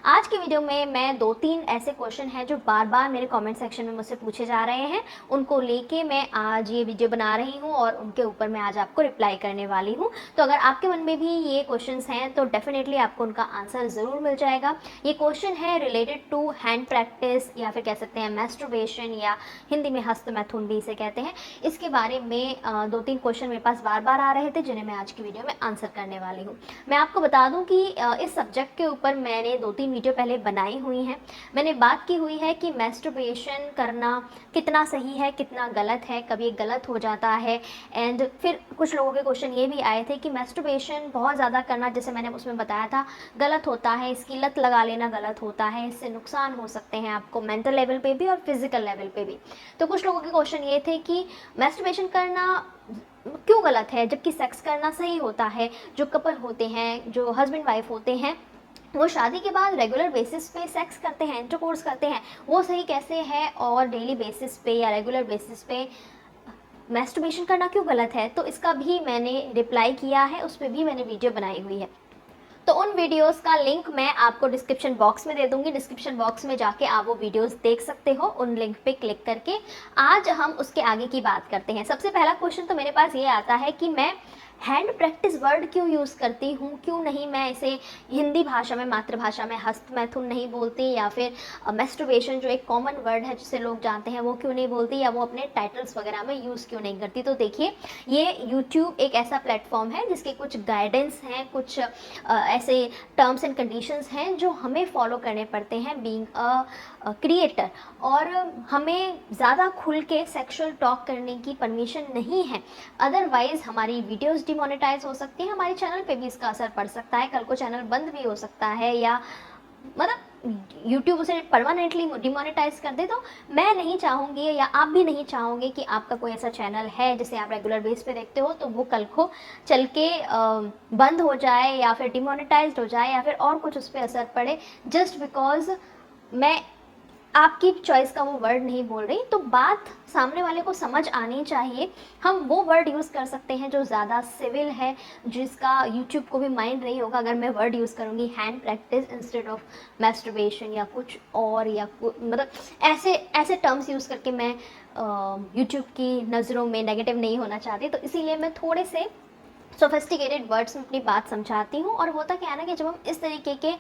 आज की वीडियो में मैं 2-3 ऐसे क्वेश्चन हैं जो बार बार मेरे कमेंट सेक्शन में मुझसे पूछे जा रहे हैं, उनको लेके मैं आज ये वीडियो बना रही हूँ और उनके ऊपर मैं आज आपको रिप्लाई करने वाली हूँ। तो अगर आपके मन में भी ये क्वेश्चंस हैं तो डेफिनेटली आपको उनका आंसर ज़रूर मिल जाएगा। ये क्वेश्चन है रिलेटेड टू हैंड प्रैक्टिस या फिर कह सकते हैं मैस्टरबेशन या हिंदी में हस्तमैथुन भी इसे कहते हैं। इसके बारे में 2-3 क्वेश्चन मेरे पास बार बार आ रहे थे जिन्हें मैं आज की वीडियो में आंसर करने वाली हूँ। मैं आपको बता दूँ कि इस सब्जेक्ट के ऊपर मैंने 2-3 वीडियो पहले बनाई हुई हैं। मैंने बात की हुई है कि मैस्टरबेशन करना कितना सही है, कितना गलत है, कभी गलत हो जाता है। एंड फिर कुछ लोगों के क्वेश्चन ये भी आए थे कि मैस्टरबेशन बहुत ज़्यादा करना, जैसे मैंने उसमें बताया था, गलत होता है, इसकी लत लगा लेना गलत होता है, इससे नुकसान हो सकते हैं आपको मेंटल लेवल पे भी और फिजिकल लेवल पे भी। तो कुछ लोगों के क्वेश्चन ये थे कि मैस्टरबेशन करना क्यों गलत है जबकि सेक्स करना सही होता है। जो कपल होते हैं, जो हस्बैंड वाइफ होते हैं, वो शादी के बाद रेगुलर बेसिस पे सेक्स करते हैं, इंटरकोर्स करते हैं, वो सही कैसे है और डेली बेसिस पे या रेगुलर बेसिस पे मैस्टरबेशन करना क्यों गलत है। तो इसका भी मैंने रिप्लाई किया है, उस पर भी मैंने वीडियो बनाई हुई है। तो उन वीडियोस का लिंक मैं आपको डिस्क्रिप्शन बॉक्स में दे दूंगी। डिस्क्रिप्शन बॉक्स में जाके आप वो वीडियोस देख सकते हो उन लिंक पे क्लिक करके। आज हम उसके आगे की बात करते हैं। सबसे पहला क्वेश्चन तो मेरे पास ये आता है कि मैं हैंड प्रैक्टिस वर्ड क्यों यूज़ करती हूँ, क्यों नहीं मैं इसे हिंदी भाषा में, मातृभाषा में हस्तमैथुन नहीं बोलती, या फिर मैस्टरबेशन जो एक कॉमन वर्ड है जिसे लोग जानते हैं वो क्यों नहीं बोलती, या वो अपने टाइटल्स वगैरह में यूज़ क्यों नहीं करती। तो देखिए, ये यूट्यूब एक ऐसा प्लेटफॉर्म है जिसके कुछ गाइडेंस हैं, कुछ ऐसे टर्म्स एंड कंडीशंस हैं जो हमें फॉलो करने पड़ते हैं बीइंग अ क्रिएटर। और हमें ज़्यादा खुल के सेक्सुअल टॉक करने की परमिशन नहीं है, अदरवाइज़ हमारी वीडियोस डिमोनेटाइज हो सकती है, हमारे चैनल पे भी इसका असर पड़ सकता है, कल को चैनल बंद भी हो सकता है, या मतलब यूट्यूब उसे परमानेंटली डिमोनेटाइज कर दे। तो मैं नहीं चाहूँगी या आप भी नहीं चाहोगे कि आपका कोई ऐसा चैनल है जिसे आप रेगुलर बेस पे देखते हो तो वो कल को चल के बंद हो जाए या फिर डिमोनेटाइज हो जाए या फिर और कुछ उस पर असर पड़े, जस्ट बिकॉज मैं आपकी चॉइस का वो वर्ड नहीं बोल रही। तो बात सामने वाले को समझ आनी चाहिए। हम वो वर्ड यूज़ कर सकते हैं जो ज़्यादा सिविल है, जिसका यूट्यूब को भी माइंड नहीं होगा अगर मैं वर्ड यूज़ करूँगी hand practice instead of masturbation या कुछ और, या मतलब ऐसे ऐसे टर्म्स यूज़ करके मैं यूट्यूब की नज़रों में नेगेटिव नहीं होना चाहती। तो इसीलिए मैं थोड़े से सोफिस्टिकेटेड वर्ड्स में अपनी बात समझाती हूँ। और होता क्या है ना कि जब हम इस तरीके के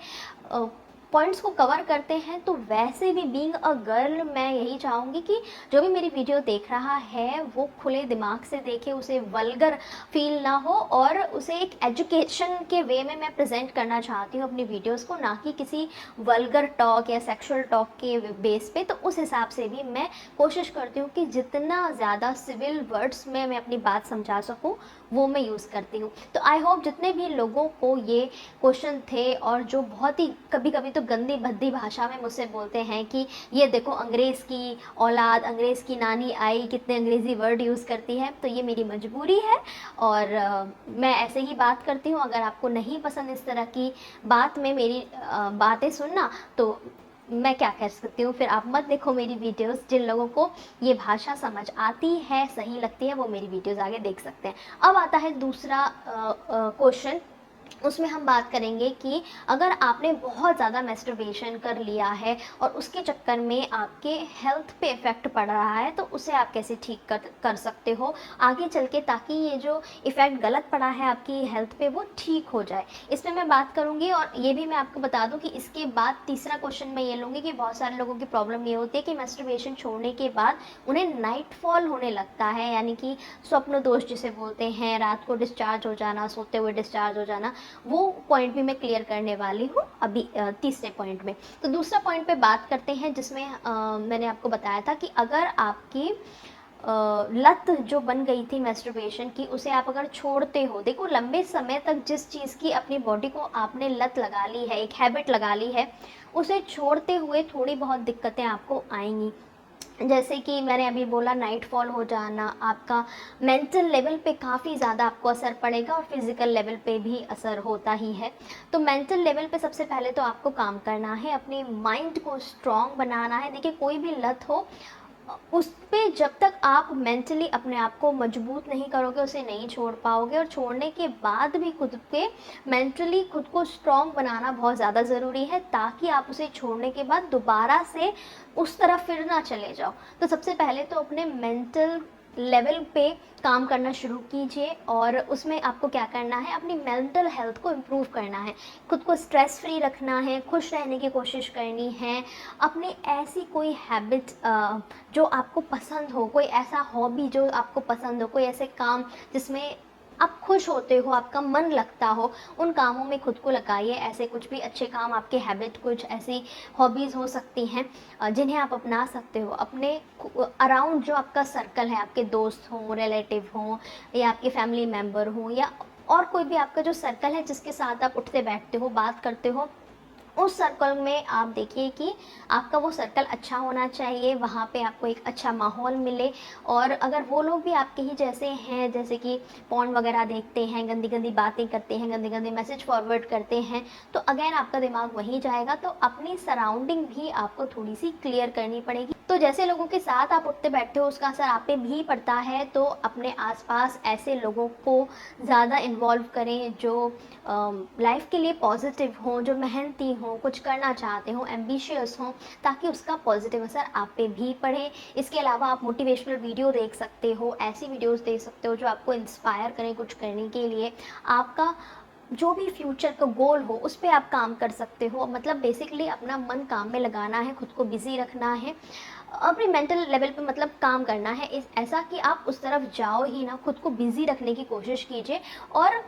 पॉइंट्स को कवर करते हैं तो वैसे भी बीइंग अ गर्ल मैं यही चाहूँगी कि जो भी मेरी वीडियो देख रहा है वो खुले दिमाग से देखे, उसे वल्गर फील ना हो, और उसे एक एजुकेशन के वे में मैं प्रेजेंट करना चाहती हूँ अपनी वीडियोस को, ना कि किसी वल्गर टॉक या सेक्सुअल टॉक के बेस पे। तो उस हिसाब से भी मैं कोशिश करती हूँ कि जितना ज़्यादा सिविल वर्ड्स में मैं अपनी बात समझा सकूँ वो मैं यूज़ करती हूँ। तो आई होप जितने भी लोगों को ये क्वेश्चन थे और जो बहुत ही कभी कभी तो गंदी भद्दी भाषा में मुझसे बोलते हैं कि ये देखो अंग्रेज़ की औलाद, अंग्रेज़ की नानी आई कितने अंग्रेज़ी वर्ड यूज़ करती है, तो ये मेरी मजबूरी है और मैं ऐसे ही बात करती हूँ। अगर आपको नहीं पसंद इस तरह की बात में मेरी बातें सुनना तो मैं क्या कह सकती हूँ, फिर आप मत देखो मेरी वीडियोस। जिन लोगों को ये भाषा समझ आती है, सही लगती है, वो मेरी वीडियोस आगे देख सकते हैं। अब आता है दूसरा क्वेश्चन। उसमें हम बात करेंगे कि अगर आपने बहुत ज़्यादा मैस्टरबेशन कर लिया है और उसके चक्कर में आपके हेल्थ पे इफ़ेक्ट पड़ रहा है तो उसे आप कैसे ठीक कर सकते हो आगे चल के, ताकि ये जो इफ़ेक्ट गलत पड़ा है आपकी हेल्थ पे वो ठीक हो जाए। इसमें मैं बात करूँगी। और ये भी मैं आपको बता दूँ कि इसके बाद तीसरा क्वेश्चन मैं ये लूँगी कि बहुत सारे लोगों की प्रॉब्लम ये होती है कि मैस्टरबेशन छोड़ने के बाद उन्हें नाइट फॉल होने लगता है, यानी कि स्वप्न दोष जिसे बोलते हैं, रात को डिस्चार्ज हो जाना, सोते हुए डिस्चार्ज हो जाना। वो पॉइंट भी मैं क्लियर करने वाली हूँ अभी तीसरे पॉइंट में। तो दूसरा पॉइंट पे बात करते हैं जिसमें मैंने आपको बताया था कि अगर आपकी लत जो बन गई थी मैस्टरबेशन की, उसे आप अगर छोड़ते हो, देखो लंबे समय तक जिस चीज़ की अपनी बॉडी को आपने लत लगा ली है, एक हैबिट लगा ली है, उसे छोड़ते हुए थोड़ी बहुत दिक्कतें आपको आएंगी। जैसे कि मैंने अभी बोला, नाइट फॉल हो जाना, आपका मेंटल लेवल पे काफ़ी ज़्यादा आपको असर पड़ेगा और फिज़िकल लेवल पे भी असर होता ही है। तो मेंटल लेवल पे सबसे पहले तो आपको काम करना है, अपने माइंड को स्ट्रॉन्ग बनाना है। देखिए, कोई भी लत हो, उस पे जब तक आप मेंटली अपने आप को मजबूत नहीं करोगे, उसे नहीं छोड़ पाओगे। और छोड़ने के बाद भी खुद पे मेंटली खुद को स्ट्रॉन्ग बनाना बहुत ज़्यादा ज़रूरी है, ताकि आप उसे छोड़ने के बाद दोबारा से उस तरफ फिर ना चले जाओ। तो सबसे पहले तो अपने मेंटल लेवल पे काम करना शुरू कीजिए, और उसमें आपको क्या करना है, अपनी मेंटल हेल्थ को इम्प्रूव करना है, खुद को स्ट्रेस फ्री रखना है, खुश रहने की कोशिश करनी है। अपनी ऐसी कोई हैबिट जो आपको पसंद हो, कोई ऐसा हॉबी जो आपको पसंद हो, कोई ऐसे काम जिसमें आप खुश होते हो, आपका मन लगता हो, उन कामों में खुद को लगाइए। ऐसे कुछ भी अच्छे काम, आपके हैबिट, कुछ ऐसी हॉबीज़ हो सकती हैं जिन्हें आप अपना सकते हो। अपने अराउंड जो आपका सर्कल है, आपके दोस्त हों, रिलेटिव हों, या आपके फैमिली मेम्बर हों, या और कोई भी आपका जो सर्कल है जिसके साथ आप उठते बैठते हो, बात करते हो, उस सर्कल में आप देखिए कि आपका वो सर्कल अच्छा होना चाहिए, वहाँ पे आपको एक अच्छा माहौल मिले। और अगर वो लोग भी आपके ही जैसे हैं, जैसे कि पॉर्न वगैरह देखते हैं, गंदी गंदी बातें करते हैं, गंदे गंदे मैसेज फॉरवर्ड करते हैं, तो अगेन आपका दिमाग वहीं जाएगा। तो अपनी सराउंडिंग भी आपको थोड़ी सी क्लियर करनी पड़ेगी। तो जैसे लोगों के साथ आप उठते बैठते हो, उसका असर आप पे भी पड़ता है। तो अपने आसपास ऐसे लोगों को ज़्यादा इन्वॉल्व करें जो लाइफ के लिए पॉजिटिव हों, जो मेहनती हों, कुछ करना चाहते हों, एम्बिशियस हों, ताकि उसका पॉजिटिव असर आप पे भी पड़े। इसके अलावा आप मोटिवेशनल वीडियो देख सकते हो, ऐसी वीडियोस देख सकते हो जो आपको इंस्पायर करें कुछ करने के लिए। आपका जो भी फ्यूचर का गोल हो उस पर आप काम कर सकते हो। मतलब बेसिकली अपना मन काम में लगाना है, खुद को बिजी रखना है, अपनी मेंटल लेवल पे मतलब काम करना है। इस ऐसा कि आप उस तरफ जाओ ही ना, खुद को बिजी रखने की कोशिश कीजिए। और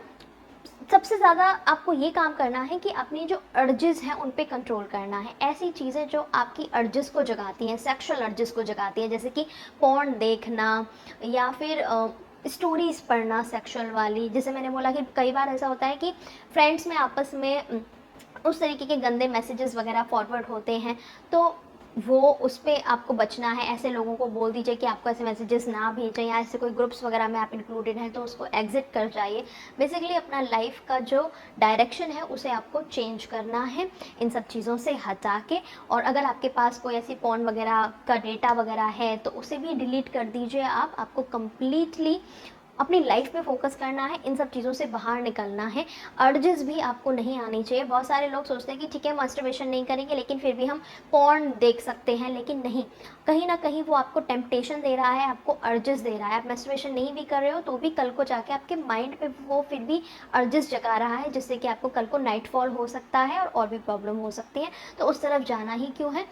सबसे ज़्यादा आपको ये काम करना है कि अपनी जो अर्जेस हैं उन पे कंट्रोल करना है। ऐसी चीज़ें जो आपकी अर्जेस को जगाती हैं, सेक्सुअल अर्जेस को जगाती हैं, जैसे कि पॉर्न देखना, या फिर स्टोरीज़ पढ़ना सेक्सुअल वाली। जैसे मैंने बोला कि कई बार ऐसा होता है कि फ्रेंड्स में आपस में उस तरीके के गंदे मैसेजेस वगैरह फॉरवर्ड होते हैं, तो वो उस पे आपको बचना है। ऐसे लोगों को बोल दीजिए कि आपको ऐसे मैसेजेस ना भेजें, या ऐसे कोई ग्रुप्स वगैरह में आप इंक्लूडेड हैं तो उसको एग्जिट कर जाइए। बेसिकली अपना लाइफ का जो डायरेक्शन है उसे आपको चेंज करना है इन सब चीज़ों से हटा के। और अगर आपके पास कोई ऐसी पॉर्न वगैरह का डेटा वगैरह है तो उसे भी डिलीट कर दीजिए। आपको कंप्लीटली अपनी लाइफ पे फोकस करना है, इन सब चीज़ों से बाहर निकलना है। अर्जेस भी आपको नहीं आनी चाहिए। बहुत सारे लोग सोचते हैं कि ठीक है मास्टरबेशन नहीं करेंगे लेकिन फिर भी हम पॉर्न देख सकते हैं, लेकिन नहीं, कहीं ना कहीं वो आपको टेम्पटेशन दे रहा है, आपको अर्जेस दे रहा है। आप मास्टरबेशन नहीं भी कर रहे हो तो भी कल को जाके आपके माइंड पे वो फिर भी अर्जेस जगा रहा है, जिससे कि आपको कल को नाइटफॉल हो सकता है और भी प्रॉब्लम हो सकती है। तो उस तरफ जाना ही क्यों है।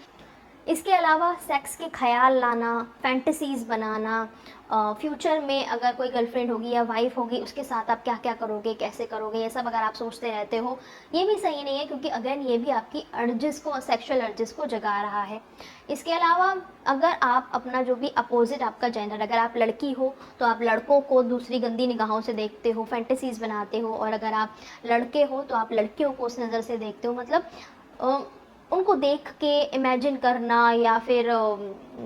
इसके अलावा सेक्स के ख्याल लाना, फैंटेसीज़ बनाना, फ्यूचर में अगर कोई गर्लफ्रेंड होगी या वाइफ होगी उसके साथ आप क्या क्या करोगे, कैसे करोगे, ये सब अगर आप सोचते रहते हो, ये भी सही नहीं है, क्योंकि अगेन ये भी आपकी अर्जेस को, सेक्सुअल अर्जेस को जगा रहा है। इसके अलावा अगर आप अपना जो भी अपोजिट आपका जेंडर, अगर आप लड़की हो तो आप लड़कों को दूसरी गंदी निगाहों से देखते हो, फैंटेसीज़ बनाते हो, और अगर आप लड़के हो तो आप लड़कियों को उस नज़र से देखते हो। मतलब उनको देख के इमेजिन करना या फिर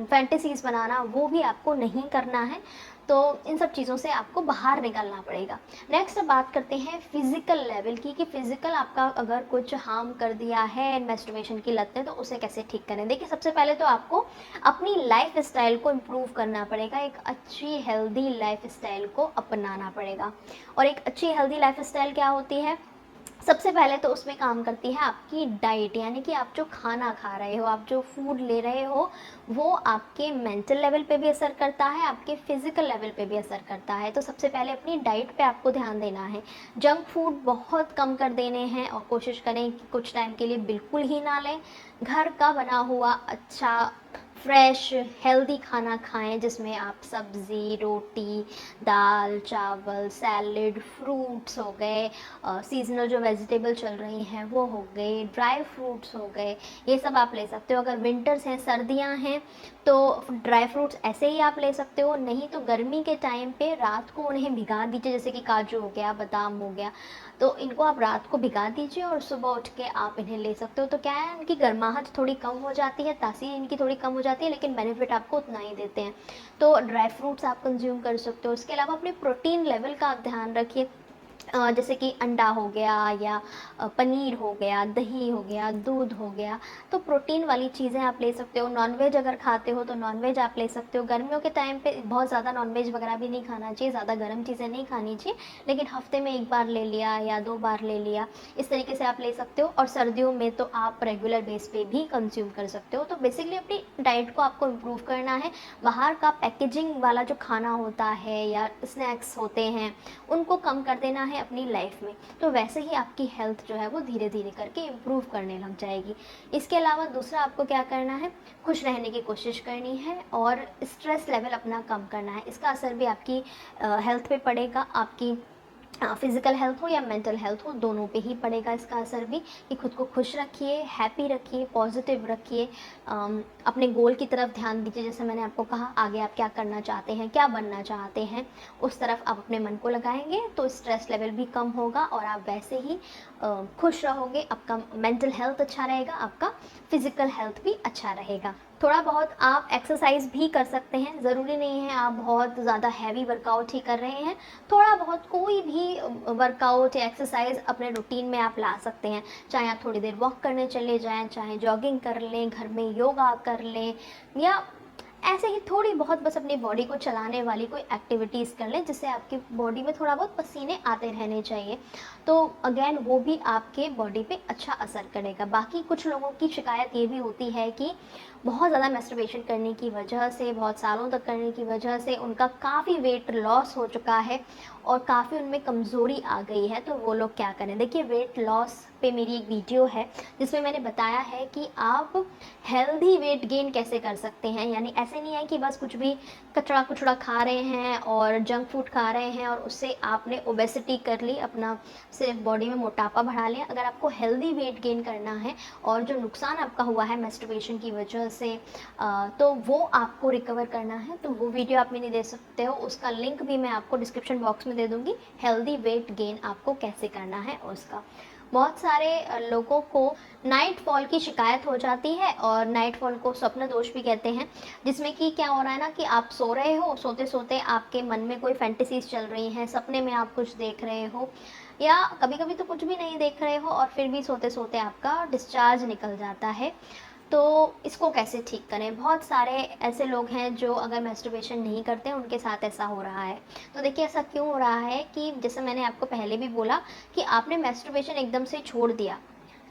फैंटेसीज़ बनाना, वो भी आपको नहीं करना है। तो इन सब चीज़ों से आपको बाहर निकलना पड़ेगा। नेक्स्ट अब बात करते हैं फिज़िकल लेवल की, कि फ़िज़िकल आपका अगर कुछ हार्म कर दिया है मैस्टरबेशन की लत ने, तो उसे कैसे ठीक करें। देखिए सबसे पहले तो आपको अपनी लाइफ स्टाइल को इम्प्रूव करना पड़ेगा, एक अच्छी हेल्दी लाइफ स्टाइल को अपनाना पड़ेगा। और एक अच्छी हेल्दी लाइफ स्टाइल क्या होती है, सबसे पहले तो उसमें काम करती है आपकी डाइट, यानी कि आप जो खाना खा रहे हो, आप जो फूड ले रहे हो, वो आपके मेंटल लेवल पे भी असर करता है, आपके फिजिकल लेवल पे भी असर करता है। तो सबसे पहले अपनी डाइट पे आपको ध्यान देना है। जंक फूड बहुत कम कर देने हैं, और कोशिश करें कि कुछ टाइम के लिए बिल्कुल ही ना लें। घर का बना हुआ अच्छा फ्रेश हेल्दी खाना खाएं, जिसमें आप सब्ज़ी, रोटी, दाल, चावल, सैलेड, फ्रूट्स हो गए, सीजनल जो वेजिटेबल चल रही हैं वो हो गए, ड्राई फ्रूट्स हो गए, ये सब आप ले सकते हो। अगर विंटर्स हैं, सर्दियां हैं, तो ड्राई फ्रूट्स ऐसे ही आप ले सकते हो। नहीं तो गर्मी के टाइम पे रात को उन्हें भिगा दीजिए, जैसे कि काजू हो गया, बादाम हो गया, तो इनको आप रात को भिगा दीजिए और सुबह उठ के आप इन्हें ले सकते हो। तो क्या है, इनकी गर्माहट थोड़ी कम हो जाती है, तासीर इनकी थोड़ी कम हो जाती है, लेकिन बेनिफिट आपको उतना ही देते हैं। तो ड्राई फ्रूट्स आप कंज्यूम कर सकते हो। इसके अलावा अपने प्रोटीन लेवल का आप ध्यान रखिए। जैसे कि अंडा हो गया या पनीर हो गया, दही हो गया, दूध हो गया, तो प्रोटीन वाली चीज़ें आप ले सकते हो। नॉनवेज अगर खाते हो तो नॉनवेज आप ले सकते हो। गर्मियों के टाइम पे बहुत ज़्यादा नॉनवेज वगैरह भी नहीं खाना चाहिए, ज़्यादा गर्म चीज़ें नहीं खानी चाहिए, लेकिन हफ्ते में 1 बार ले लिया या 2 बार ले लिया, इस तरीके से आप ले सकते हो। और सर्दियों में तो आप रेगुलर बेस पे भी कंज्यूम कर सकते हो। तो बेसिकली अपनी डाइट को आपको इम्प्रूव करना है। बाहर का पैकेजिंग वाला जो खाना होता है या स्नैक्स होते हैं, उनको कम कर देना है अपनी लाइफ में। तो वैसे ही आपकी हेल्थ जो है वो धीरे धीरे करके इम्प्रूव करने लग जाएगी। इसके अलावा दूसरा आपको क्या करना है, खुश रहने की कोशिश करनी है और स्ट्रेस लेवल अपना कम करना है। इसका असर भी आपकी हेल्थ पे पड़ेगा, आपकी फिज़िकल हेल्थ हो या मेंटल हेल्थ हो, दोनों पे ही पड़ेगा इसका असर भी। कि खुद को खुश रखिए, हैप्पी रखिए, पॉजिटिव रखिए, अपने गोल की तरफ ध्यान दीजिए। जैसे मैंने आपको कहा, आगे आप क्या करना चाहते हैं, क्या बनना चाहते हैं, उस तरफ आप अपने मन को लगाएंगे तो स्ट्रेस लेवल भी कम होगा और आप वैसे ही खुश रहोगे। आपका मेंटल हेल्थ अच्छा रहेगा, आपका फिज़िकल हेल्थ भी अच्छा रहेगा। थोड़ा बहुत आप एक्सरसाइज भी कर सकते हैं, ज़रूरी नहीं है आप बहुत ज़्यादा हैवी वर्कआउट ही कर रहे हैं। थोड़ा बहुत कोई भी वर्कआउट या एक्सरसाइज अपने रूटीन में आप ला सकते हैं। चाहे आप थोड़ी देर वॉक करने चले जाएं, चाहे जॉगिंग कर लें, घर में योगा कर लें, या ऐसे ही थोड़ी बहुत बस अपनी बॉडी को चलाने वाली कोई एक्टिविटीज़ कर लें, जिससे आपकी बॉडी में थोड़ा बहुत पसीने आते रहने चाहिए। तो अगेन वो भी आपके बॉडी पे अच्छा असर करेगा। बाकी कुछ लोगों की शिकायत ये भी होती है कि बहुत ज़्यादा मैस्टरबेशन करने की वजह से, बहुत सालों तक करने की वजह से उनका काफ़ी वेट लॉस हो चुका है और काफ़ी उनमें कमज़ोरी आ गई है। तो वो लोग क्या करें, देखिए वेट लॉस पे मेरी एक वीडियो है जिसमें मैंने बताया है कि आप हेल्दी वेट गेन कैसे कर सकते हैं। यानी ऐसे नहीं है कि बस कुछ भी कचड़ा कुचड़ा खा रहे हैं और जंक फूड खा रहे हैं और उससे आपने ओबेसिटी कर ली, अपना सिर्फ बॉडी में मोटापा बढ़ा लिया। अगर आपको हेल्दी वेट गेन करना है और जो नुकसान आपका हुआ है मैस्टरबेशन की वजह से, तो वो आपको रिकवर करना है, तो वो वीडियो आप मैंने दे सकते हो। उसका लिंक भी मैं आपको डिस्क्रिप्शन बॉक्स में दे दूँगी, हेल्दी वेट गेन आपको कैसे करना है उसका। बहुत सारे लोगों को नाइट फॉल की शिकायत हो जाती है और नाइट फॉल को स्वप्न दोष भी कहते हैं, जिसमें कि क्या हो रहा है ना कि आप सो रहे हो, सोते सोते आपके मन में कोई फैंटेसीज चल रही हैं, सपने में आप कुछ देख रहे हो, या कभी कभी तो कुछ भी नहीं देख रहे हो और फिर भी सोते सोते आपका डिस्चार्ज निकल जाता है। तो इसको कैसे ठीक करें। बहुत सारे ऐसे लोग हैं जो अगर मैस्टरबेशन नहीं करते, उनके साथ ऐसा हो रहा है। तो देखिए ऐसा क्यों हो रहा है कि जैसे मैंने आपको पहले भी बोला कि आपने मैस्टरबेशन एकदम से छोड़ दिया,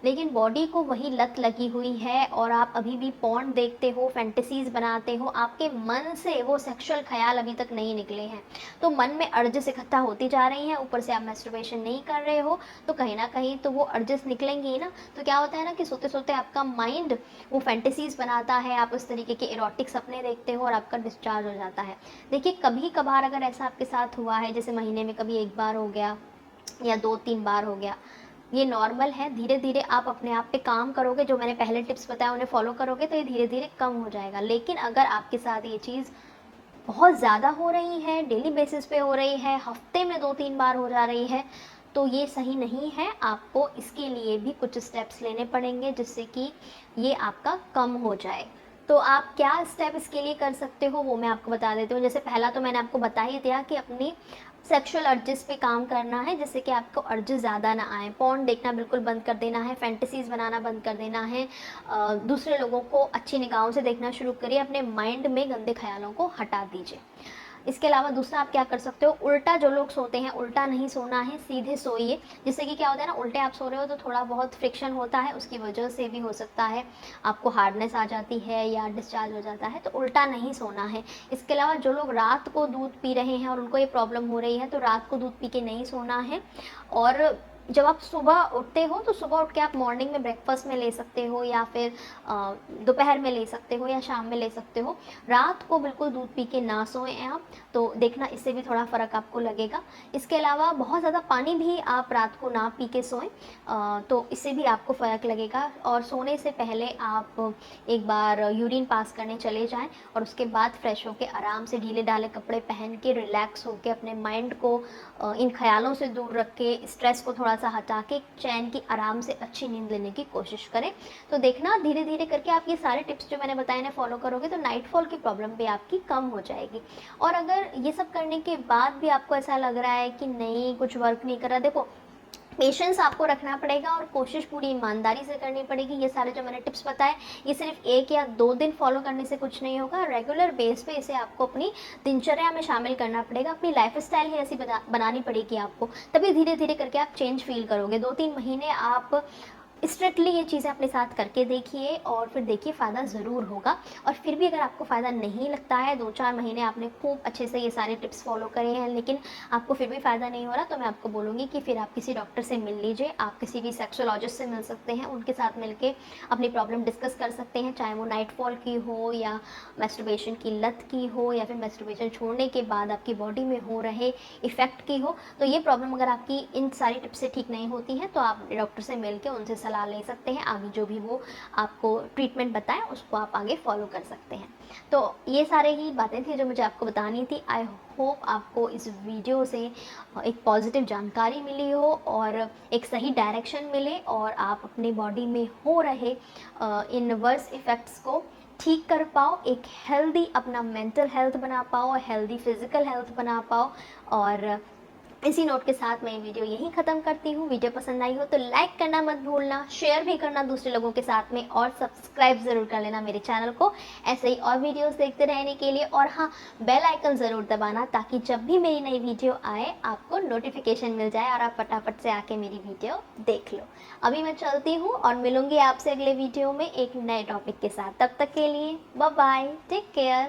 लेकिन बॉडी को वही लत लगी हुई है और आप अभी भी पॉर्न देखते हो, फैंटेसीज बनाते हो, आपके मन से वो सेक्सुअल ख्याल अभी तक नहीं निकले हैं। तो मन में अर्जेस इकट्ठा होती जा रही हैं, ऊपर से आप मैस्टरबेशन नहीं कर रहे हो, तो कहीं ना कहीं तो वो अर्जेस निकलेंगी ही ना। तो क्या होता है ना कि सोते सोते आपका माइंड वो फैंटेसीज बनाता है, आप उस तरीके के इरोटिक सपने देखते हो और आपका डिस्चार्ज हो जाता है। देखिए कभी कभार अगर ऐसा आपके साथ हुआ है, जैसे महीने में कभी 1 बार हो गया या 2-3 बार हो गया, ये नॉर्मल है। धीरे धीरे आप अपने आप पे काम करोगे, जो मैंने पहले टिप्स बताया उन्हें फॉलो करोगे तो ये धीरे धीरे कम हो जाएगा। लेकिन अगर आपके साथ ये चीज़ बहुत ज़्यादा हो रही है, डेली बेसिस पे हो रही है, हफ्ते में 2-3 बार हो जा रही है, तो ये सही नहीं है। आपको इसके लिए भी कुछ स्टेप्स लेने पड़ेंगे जिससे कि ये आपका कम हो जाए। तो आप क्या स्टेप इसके लिए कर सकते हो वो मैं आपको बता देती हूँ। जैसे पहला तो मैंने आपको बता ही दिया कि अपनी सेक्सुअल अर्जेस पे काम करना है, जिससे कि आपको अर्जेस ज़्यादा ना आए। पॉर्न देखना बिल्कुल बंद कर देना है, फैंटेसीज बनाना बंद कर देना है, दूसरे लोगों को अच्छी निगाहों से देखना शुरू करिए, अपने माइंड में गंदे ख्यालों को हटा दीजिए। इसके अलावा दूसरा आप क्या कर सकते हो, उल्टा जो लोग सोते हैं, उल्टा नहीं सोना है, सीधे सोइए। जिससे कि क्या होता है ना, उल्टे आप सो रहे हो तो थोड़ा बहुत फ्रिक्शन होता है, उसकी वजह से भी हो सकता है आपको हार्डनेस आ जाती है या डिस्चार्ज हो जाता है। तो उल्टा नहीं सोना है। इसके अलावा जो लोग रात को दूध पी रहे हैं और उनको ये प्रॉब्लम हो रही है, तो रात को दूध पी के नहीं सोना है। और जब आप सुबह उठते हो तो सुबह उठ के आप मॉर्निंग में ब्रेकफास्ट में ले सकते हो या फिर दोपहर में ले सकते हो या शाम में ले सकते हो। रात को बिल्कुल दूध पी के ना सोएं आप, तो देखना इससे भी थोड़ा फ़र्क आपको लगेगा। इसके अलावा बहुत ज़्यादा पानी भी आप रात को ना पी के सोएं, तो इससे भी आपको फ़र्क लगेगा। और सोने से पहले आप एक बार यूरिन पास करने चले जाएं और उसके बाद फ्रेश होकर आराम से ढीले ढाले कपड़े पहन के रिलैक्स होकर अपने माइंड को इन ख्यालों से दूर रख के, स्ट्रेस को थोड़ा सा हटा के चैन की आराम से अच्छी नींद लेने की कोशिश करें। तो देखना धीरे धीरे करके आप ये सारे टिप्स जो मैंने बताए ना फॉलो करोगे तो नाइटफॉल की प्रॉब्लम भी आपकी कम हो जाएगी। और अगर ये सब करने के बाद भी आपको ऐसा लग रहा है कि नहीं कुछ वर्क नहीं कर रहा, देखो पेशेंस आपको रखना पड़ेगा और कोशिश पूरी ईमानदारी से करनी पड़ेगी। ये सारे जो मैंने टिप्स बताए ये सिर्फ 1 या 2 दिन फॉलो करने से कुछ नहीं होगा, रेगुलर बेस पे इसे आपको अपनी दिनचर्या में शामिल करना पड़ेगा, अपनी लाइफस्टाइल ही ऐसी बनानी पड़ेगी आपको, तभी धीरे धीरे करके आप चेंज फील करोगे। 2-3 महीने आप स्ट्रिक्टली ये चीज़ें अपने साथ करके देखिए और फिर देखिए फ़ायदा ज़रूर होगा। और फिर भी अगर आपको फ़ायदा नहीं लगता है, 2-4 महीने आपने खूब अच्छे से ये सारे टिप्स फॉलो करे हैं लेकिन आपको फिर भी फ़ायदा नहीं हो रहा, तो मैं आपको बोलूँगी कि फिर आप किसी डॉक्टर से मिल लीजिए। आप किसी भी सेक्सोलॉजिस्ट से मिल सकते हैं, उनके साथ मिलके अपनी प्रॉब्लम डिस्कस कर सकते हैं, चाहे वो नाइटफॉल की हो या मैस्टरबेशन की लत की हो या फिर मैस्टरबेशन छोड़ने के बाद आपकी बॉडी में हो रहे इफ़ेक्ट की हो। तो ये प्रॉब्लम अगर आपकी इन सारी टिप्स से ठीक नहीं होती है तो आप डॉक्टर से मिल के उनसे सलाह ले सकते हैं, आगे जो भी वो आपको ट्रीटमेंट बताएं उसको आप आगे फॉलो कर सकते हैं। तो ये सारे ही बातें थी जो मुझे आपको बतानी थी। आई होप आपको इस वीडियो से एक पॉजिटिव जानकारी मिली हो और एक सही डायरेक्शन मिले और आप अपनी बॉडी में हो रहे इन वर्स इफ़ेक्ट्स को ठीक कर पाओ, एक हेल्दी अपना मेंटल हेल्थ बना पाओ, हेल्दी फिजिकल हेल्थ बना पाओ। और इसी नोट के साथ मैं ये वीडियो यहीं ख़त्म करती हूँ। वीडियो पसंद आई हो तो लाइक करना मत भूलना, शेयर भी करना दूसरे लोगों के साथ में और सब्सक्राइब ज़रूर कर लेना मेरे चैनल को ऐसे ही और वीडियोस देखते रहने के लिए। और हाँ, बेल आइकन ज़रूर दबाना ताकि जब भी मेरी नई वीडियो आए आपको नोटिफिकेशन मिल जाए और आप फटाफट से आके मेरी वीडियो देख लो। अभी मैं चलती हूँ और मिलूँगी आपसे अगले वीडियो में एक नए टॉपिक के साथ। तब तक के लिए बाय बाय, टेक केयर।